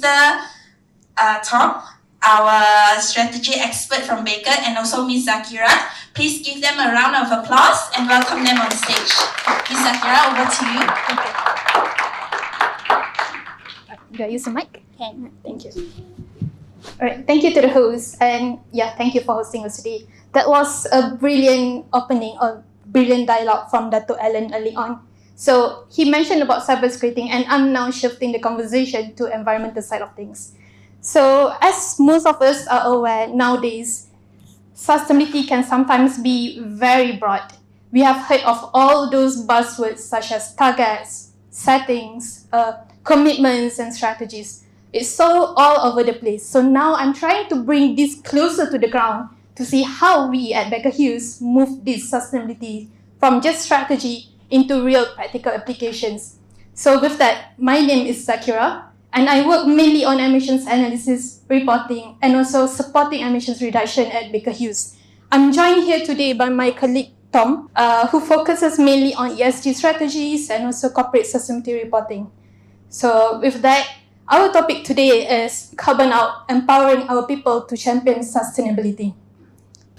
Mr. Tom, our strategy expert from Baker, and also Ms. Zaqira. Please give them a round of applause and welcome them on stage. Ms. Zaqira, over to you. Do I use the mic? Can. Thank you. All right, thank you to the host, and thank you for hosting us today. That was a brilliant opening, a brilliant dialogue from Dato' Alan early on. So he mentioned about cybersecurity, and I'm now shifting the conversation to environmental side of things. So as most of us are aware nowadays, sustainability can sometimes be very broad. We have heard of all those buzzwords such as targets, settings, commitments, and strategies. It's so all over the place. So now I'm trying to bring this closer to the ground to see how we at Baker Hughes move this sustainability from just strategy into real practical applications. So with that, my name is Zaqira, and I work mainly on emissions analysis, reporting, and also supporting emissions reduction at Baker Hughes. I'm joined here today by my colleague Tom, who focuses mainly on ESG strategies and also corporate sustainability reporting. So with that, our topic today is Carbon Out, empowering our people to champion sustainability.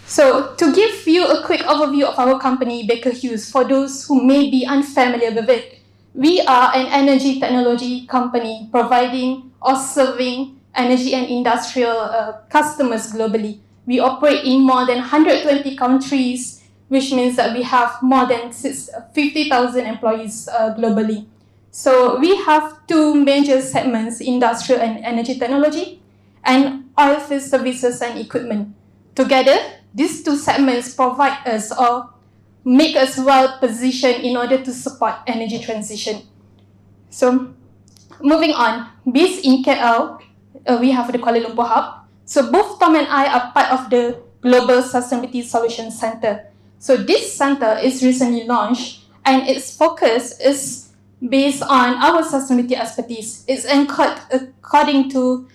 So to give you a quick overview of our company, Baker Hughes, for those who may be unfamiliar with it, we are an energy technology company providing or serving energy and industrial customers globally. We operate in more than 120 countries, which means that we have more than 50,000 employees globally. So we have two major segments, industrial and energy technology, and oilfield services and equipment. Together, these two segments provide us or make us well positioned in order to support energy transition. So moving on, based in KL, we have the Kuala Lumpur hub. So both Tom and I are part of the Global Sustainability Solutions Center. So this center is recently launched, and its focus is based on our sustainability expertise. It's anchored according to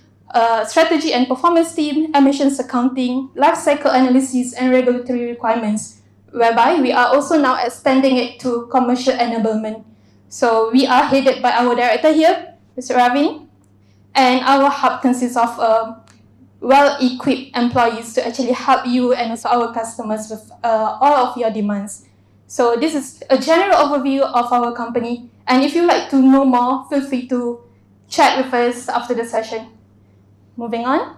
strategy and performance team, emissions accounting, life cycle analysis, and regulatory requirements, whereby we are also now extending it to commercial enablement. So we are headed by our director here, Mr. Ravin, and our hub consists of well-equipped employees to actually help you and also our customers with all of your demands. So this is a general overview of our company, and if you'd like to know more, feel free to chat with us after the session. Moving on.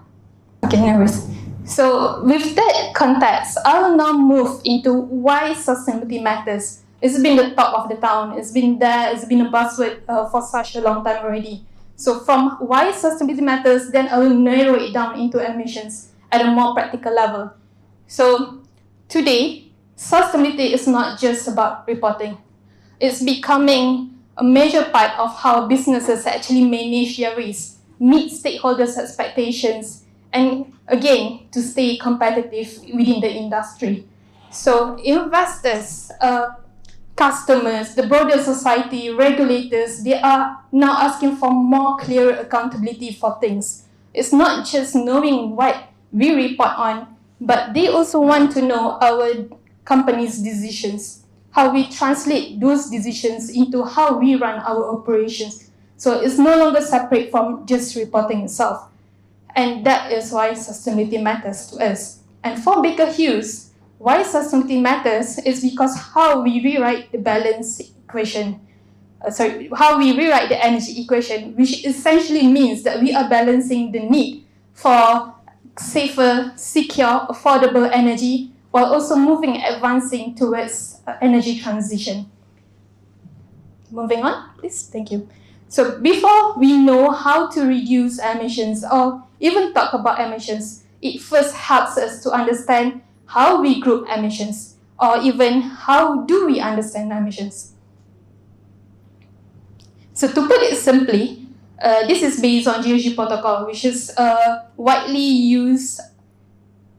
Okay, no worries. So with that context, I'll now move into why sustainability matters. It's been the talk of the town. It's been there. It's been a buzzword for such a long time already. So from why sustainability matters, then I will narrow it down into emissions at a more practical level. So today, sustainability is not just about reporting. It's becoming a major part of how businesses actually manage their risk, meet stakeholders' expectations, and again, to stay competitive within the industry. So investors, customers, the broader society, regulators, they are now asking for more clear accountability for things. It's not just knowing what we report on, but they also want to know our company's decisions, how we translate those decisions into how we run our operations. So it's no longer separate from just reporting itself. And that is why sustainability matters to us. And for Baker Hughes, why sustainability matters is because how we rewrite the balance equation, how we rewrite the energy equation, which essentially means that we are balancing the need for safer, secure, affordable energy while also advancing towards energy transition. Moving on, please. Thank you. So before we know how to reduce emissions or even talk about emissions, it first helps us to understand how we group emissions, or even how do we understand emissions. So to put it simply, this is based on GHG protocol, which is a widely used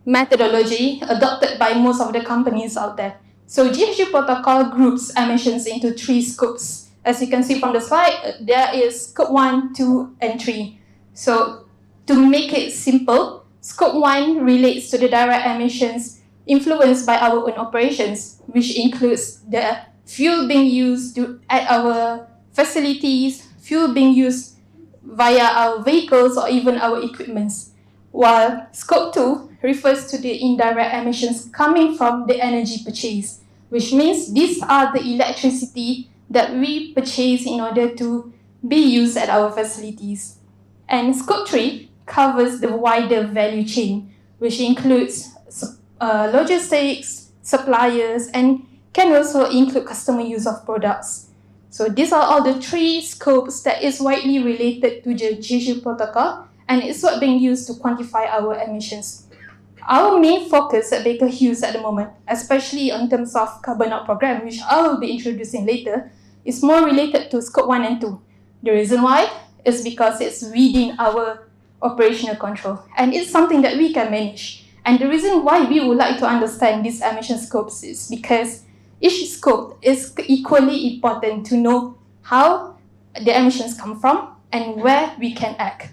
methodology adopted by most of the companies out there. So GHG protocol groups emissions into 3 scopes. As you can see from the slide, there is scope 1, 2, and 3. So to make it simple, scope 1 relates to the direct emissions influenced by our own operations, which includes the fuel being used at our facilities, fuel being used via our vehicles or even our equipments, while Scope 2 refers to the indirect emissions coming from the energy purchase, which means these are the electricity that we purchase in order to be used at our facilities. And Scope 3 covers the wider value chain, which includes logistics, suppliers, and can also include customer use of products. So these are all the three scopes that is widely related to the GHG protocol, and it's what being used to quantify our emissions. Our main focus at Baker Hughes at the moment, especially in terms of carbon out program, which I will be introducing later, is more related to Scope 1 and 2. The reason why is because it's within our operational control, and it's something that we can manage. And the reason why we would like to understand these emission scopes is because each scope is equally important to know how the emissions come from and where we can act.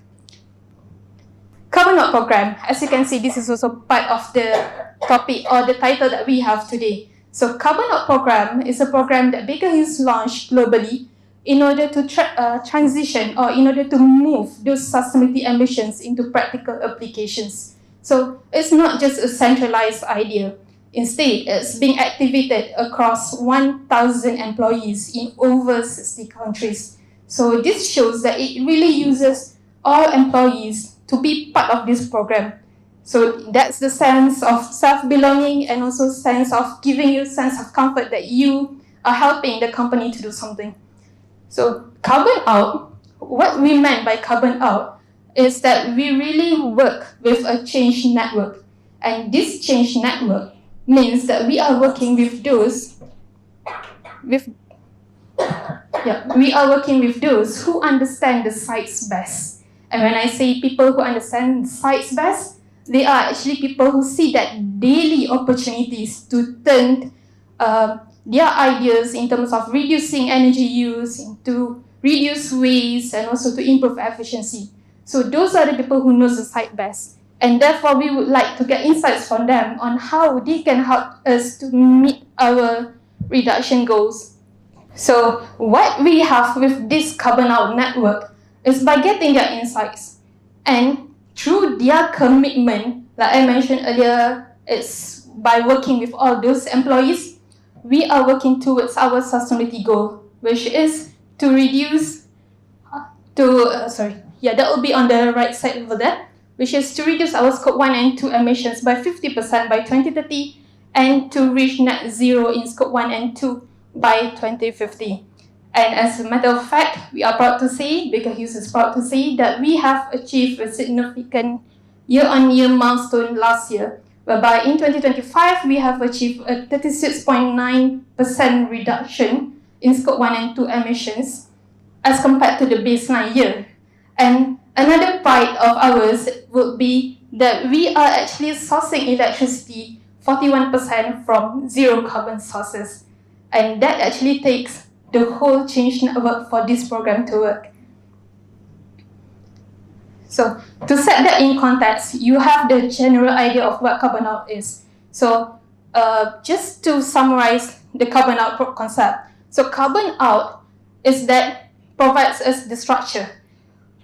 Carbon out program, as you can see, this is also part of the topic or the title that we have today. So carbon out program is a program that Baker Hughes launched globally in order to transition or in order to move those sustainability ambitions into practical applications. So it's not just a centralized idea. Instead, it's being activated across 1,000 employees in over 60 countries. So this shows that it really uses all employees to be part of this program. So that's the sense of self-belonging and also sense of giving you a sense of comfort that you are helping the company to do something. So carbon out, what we meant by carbon out is that we really work with a change network. And this change network means that we are working with those who understand the sites best. And when I say people who understand the sites best, they are actually people who see that daily opportunities to turn their ideas in terms of reducing energy use, to reduce waste, and also to improve efficiency. So those are the people who know the site best. And therefore, we would like to get insights from them on how they can help us to meet our reduction goals. So what we have with this carbon out network is by getting their insights. And through their commitment, like I mentioned earlier, it's by working with all those employees, we are working towards our sustainability goal, which is to reduce, that will be on the right side over there, which is to reduce our Scope 1 and 2 emissions by 50% by 2030 and to reach net zero in Scope 1 and 2 by 2050. And as a matter of fact, we are proud to say, Baker Hughes is proud to say, that we have achieved a significant year-on-year milestone last year, whereby in 2025, we have achieved a 36.9% reduction in Scope 1 and 2 emissions as compared to the baseline year. And another pride of ours would be that we are actually sourcing electricity 41% from zero carbon sources. And that actually takes the whole change network for this program to work. So to set that in context, you have the general idea of what carbon out is. So just to summarize the carbon out concept. So carbon out is that provides us the structure,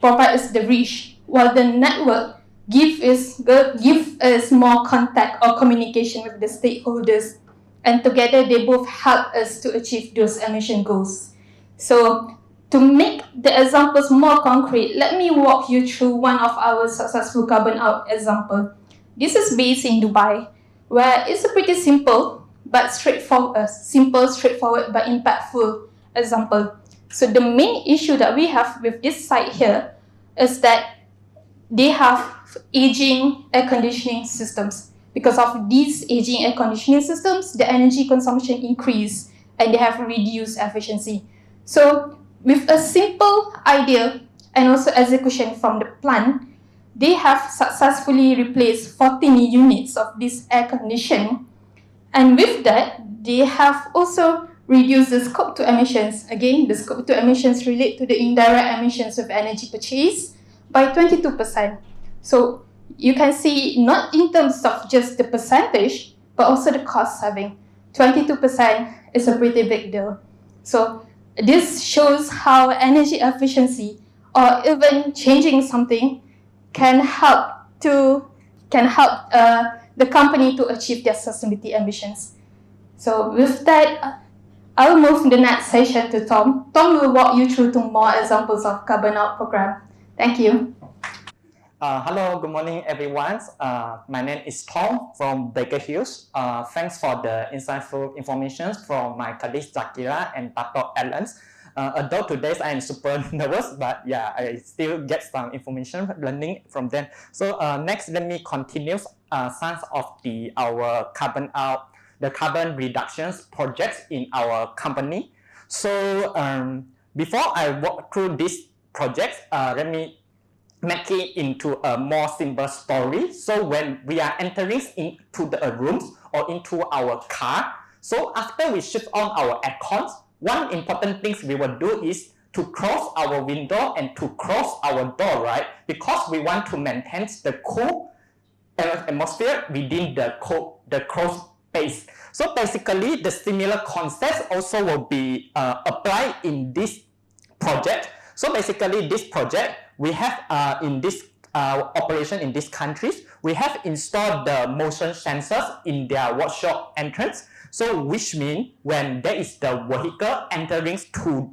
provides us the reach, while the network give us more contact or communication with the stakeholders. And together they both help us to achieve those emission goals. So to make the examples more concrete, let me walk you through one of our successful carbon out example. This is based in Dubai, where it's a pretty simple but straightforward but impactful example. So the main issue that we have with this site here is that they have aging air conditioning systems. Because of these aging air conditioning systems, the energy consumption increased and they have reduced efficiency. So with a simple idea and also execution from the plant, they have successfully replaced 14 units of this air condition. And with that, they have also reduced the Scope 2 emissions. Again, the Scope 2 emissions relate to the indirect emissions of energy purchase by 22%. So you can see not in terms of just the percentage, but also the cost saving. 22% is a pretty big deal. So this shows how energy efficiency or even changing something can help the company to achieve their sustainability ambitions. So with that, I will move the next session to Tom. Tom will walk you through to more examples of carbon out program. Thank you. Hello, good morning, everyone. My name is Tom from Baker Hughes. Thanks for the insightful information from my colleagues Zaqira and Tato Alan. Although today I am super nervous, but yeah, I still get some information learning from them. So next, let me continue some of our the carbon reductions projects in our company. So before I walk through this project, let me make it into a more simple story. So when we are entering into the rooms or into our car, so after we shift on our aircons, one important thing we will do is to close our window and to close our door, right? Because we want to maintain the cool atmosphere within the closed space. So basically, the similar concepts also will be applied in this project. So basically, this project we have in this operation in these countries, we have installed the motion sensors in their workshop entrance. So which means when there is the vehicle entering to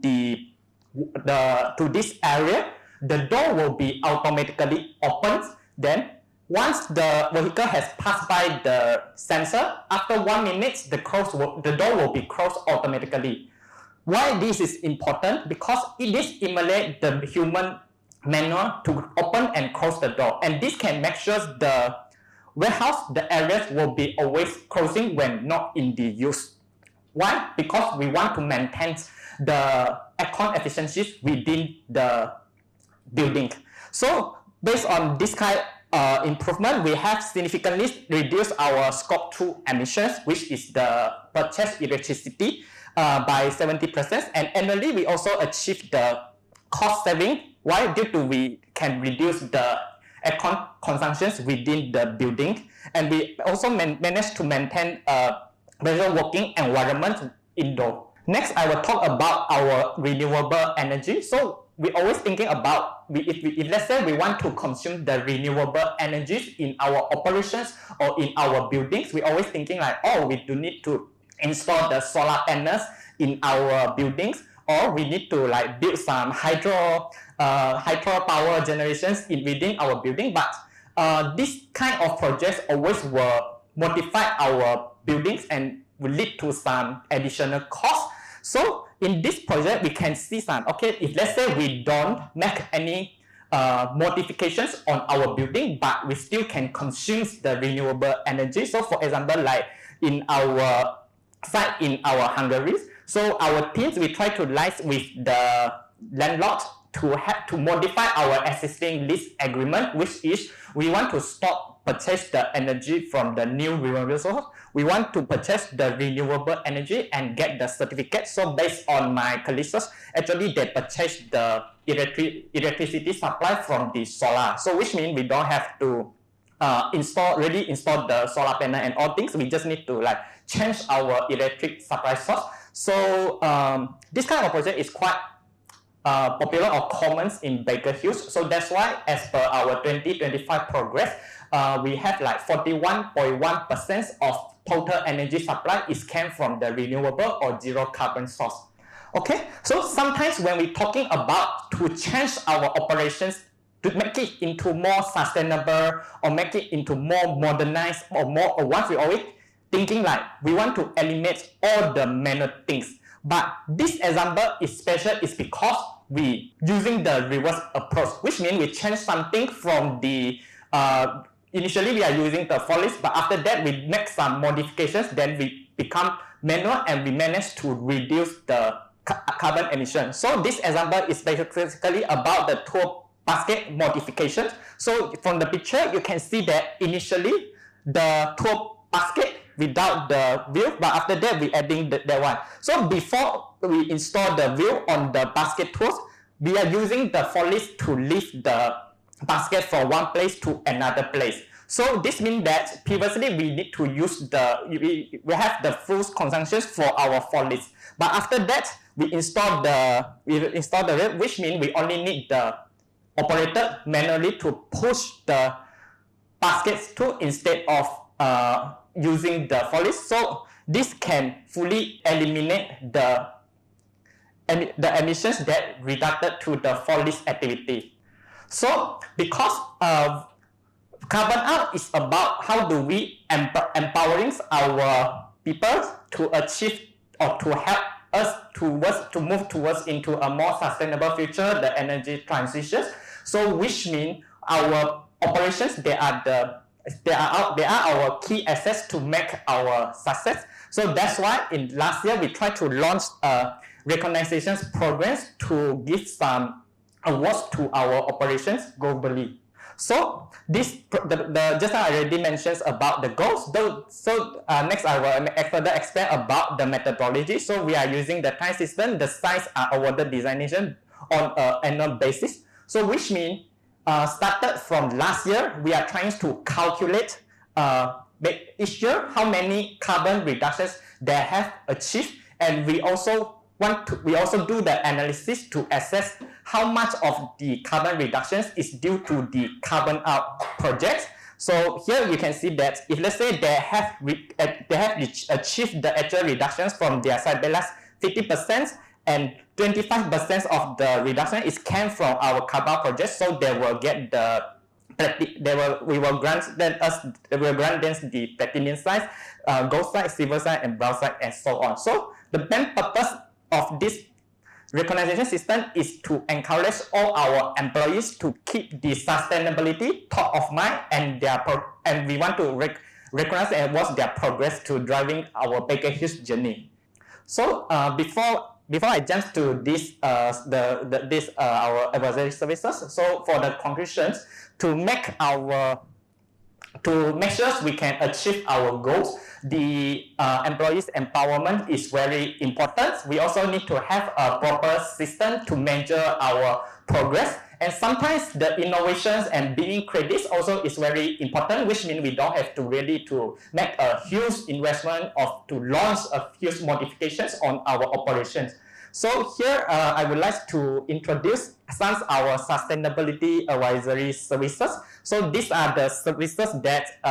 to this area, the door will be automatically opened. Then once the vehicle has passed by the sensor, after 1 minute, the door will be closed automatically. Why this is important? Because it is emulate the human manual to open and close the door, and this can make sure the warehouse, the areas will be always closing when not in the use. Why? Because we want to maintain the aircon efficiencies within the building. So based on this kind of improvement, we have significantly reduced our scope 2 emissions, which is the purchased electricity, by 70%, and annually we also achieve the cost saving. Why? Due to we can reduce the aircon consumptions within the building, and we also managed to maintain a better working environment indoor. Next, I will talk about our renewable energy. So we always thinking about if let's say we want to consume the renewable energies in our operations or in our buildings, we always thinking like, oh, we do need to install the solar panels in our buildings, or we need to like build some hydro power generations within our building. But this kind of projects always will modify our buildings and will lead to some additional costs. So in this project, we can see some, okay, if let's say we don't make any modifications on our building, but we still can consume the renewable energy. So for example, like in our site in our Hungary, so our teams, we try to liaise with the landlord to modify our existing lease agreement, which is we want to stop purchase the energy from the new renewable source. We want to purchase the renewable energy and get the certificate. So based on my colleagues, actually they purchase the electricity supply from the solar. So which means we don't have to install the solar panel and all things. We just need to like change our electric supply source. So this kind of project is quite popular or common in Baker Hughes. So that's why, as per our 2025 progress, we have like 41.1% of total energy supply is came from the renewable or zero carbon source. Okay, so sometimes when we're talking about to change our operations to make it into more sustainable or make it into more modernized or more advanced, we always thinking like we want to eliminate all the manual things. But this example is special is because we using the reverse approach, which means we change something from the initially we are using the for list, but after that we make some modifications, then we become manual and we manage to reduce the carbon emission. So this example is basically about the tour basket modification. So from the picture, you can see that initially the tour basket without the wheel, but after that we adding that one. So before we install the wheel on the basket tools, we are using the forklift to lift the basket from one place to another place. So this means that previously we need to use we have the full consumptions for our forklift, but after that we install the wheel, which means we only need the operated manually to push the baskets to instead of using the forklift. So this can fully eliminate the emissions that resulted to the forklift activity. So because carbon out is about how do we empowering our people to achieve or to help us to move towards into a more sustainable future, the energy transitions. So which means our operations, they are our key assets to make our success. So that's why in last year we tried to launch recognition programs to give some awards to our operations globally. So this just I already mentioned about the goals. Next I will further explain about the methodology. So we are using the time system. The sites are awarded designation on an annual basis. So which means started from last year, we are trying to calculate each year how many carbon reductions they have achieved, and we also do the analysis to assess how much of the carbon reductions is due to the carbon out projects. So here you can see that if let's say they have achieved the actual reductions from their side balance 50%, and 25% of the reduction is came from our carbon projects, so they will get we will grant them the platinum size, gold size, silver size, and bronze size, and so on. So the main purpose of this recognition system is to encourage all our employees to keep the sustainability top of mind, and we want to recognize and watch their progress to driving our Baker Hughes journey. So before I jump to this our advisory services, so for the conclusions, to make sure we can achieve our goals, the employees empowerment is very important. We also need to have a proper system to measure our progress, and sometimes the innovations and being credits also is very important, which means we don't have to really to make a huge investment to launch a huge modifications on our operations. So here I would like to introduce some of our sustainability advisory services. So these are the services that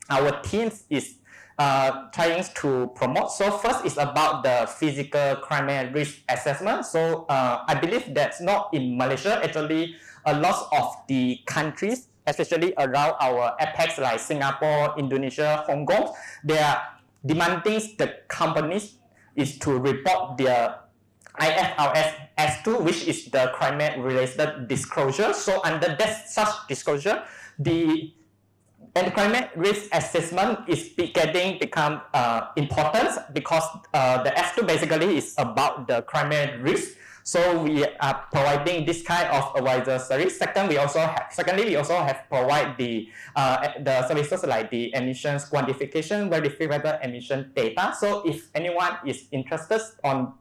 our teams is trying to promote. So first is about the physical climate risk assessment. So I believe that's not in Malaysia. Actually, a lot of the countries, especially around our apex like Singapore, Indonesia, Hong Kong, they are demanding the companies is to report their IFRS S2, which is the climate-related disclosure. So under such disclosure, the climate risk assessment is become important, because the S2 basically is about the climate risk. So we are providing this kind of advisory service. Secondly, we also have provide the services like the emissions quantification, verifiable emission data. So if anyone is interested on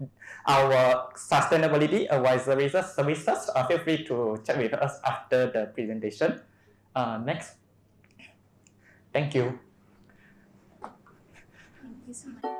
our sustainability advisory services, feel free to chat with us after the presentation. Next. Thank you. Thank you so much.